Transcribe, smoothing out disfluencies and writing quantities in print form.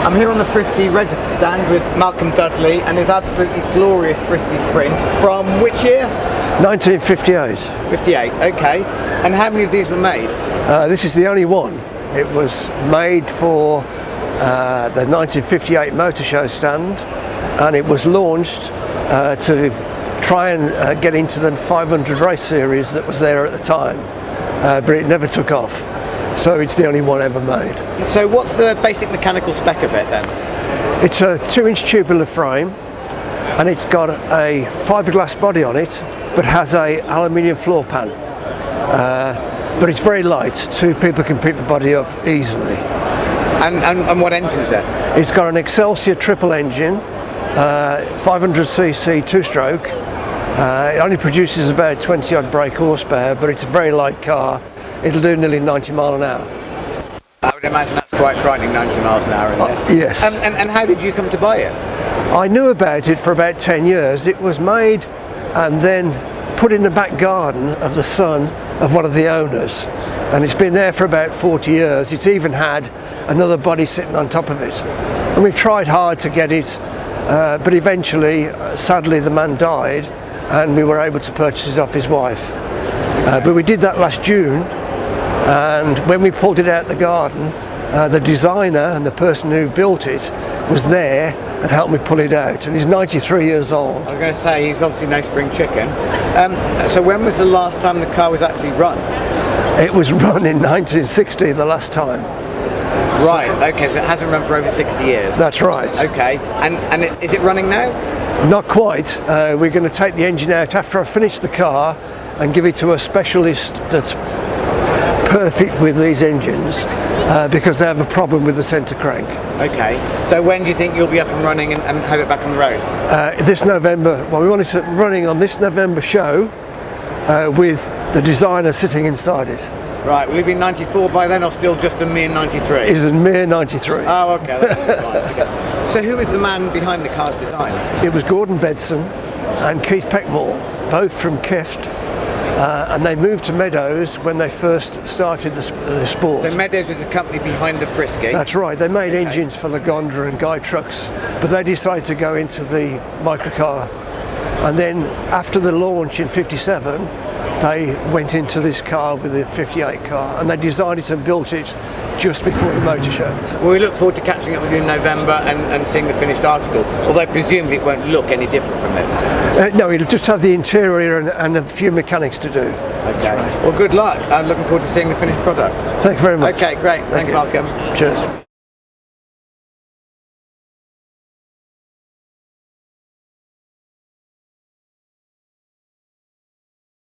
I'm here on the Frisky Register stand with Malcolm Dudley and his absolutely glorious Frisky Sprint from which year? 1958. 58, okay. And how many of these were made? This is the only one. It was made for the 1958 Motor Show stand, and it was launched to try and get into the 500 race series that was there at the time, but it never took off. So it's the only one ever made. So what's the basic mechanical spec of it then? It's a 2-inch tubular frame, and it's got a fiberglass body on it, but has a aluminium floor pan. But it's very light, 2 people can pick the body up easily. And what engine is it? It's got an Excelsior triple engine, 500cc 2-stroke. It only produces about 20 odd brake horsepower, but it's a very light car. It'll do nearly 90 miles an hour. I would imagine that's quite frightening, 90 miles an hour in this. Yes. And how did you come to buy it? I knew about it for about 10 years. It was made and then put in the back garden of the son of one of the owners. And it's been there for about 40 years. It's even had another body sitting on top of it. And we've tried hard to get it, but eventually, sadly, the man died and we were able to purchase it off his wife. But we did that last June, and when we pulled it out the garden, the designer and the person who built it was there and helped me pull it out, and he's 93 years old. I was going to say, he's obviously no spring chicken. So when was the last time the car was actually run? It was run in 1960 the last time. Right, okay, so it hasn't run for over 60 years. That's right. Okay, and is it running now? Not quite. We're going to take the engine out after I finish the car and give it to a specialist that's perfect with these engines because they have a problem with the centre crank. Okay, so when do you think you'll be up and running and have it back on the road? This November. Well, we want it running on this November show with the designer sitting inside it. Right, will he be 94 by then or still just a mere 93? He's a mere 93. Oh, okay, that's fine. Okay. So who was the man behind the car's design? It was Gordon Bedson and Keith Peckmore, both from Kift. And they moved to Meadows when they first started the sport. So Meadows was the company behind the Frisky? That's right. They made engines for the Gondra and Guy trucks, but they decided to go into the microcar. And then after the launch in '57, they went into this car with the '58 car, and they designed it and built it just before the motor show. Well, we look forward to catching up with you in November and seeing the finished article, although presumably it won't look any different from this. No, it'll just have the interior and a few mechanics to do. Okay. Right. Well, good luck. I'm looking forward to seeing the finished product. Thank you very much. Okay, great. Thanks, you. Malcolm. Cheers.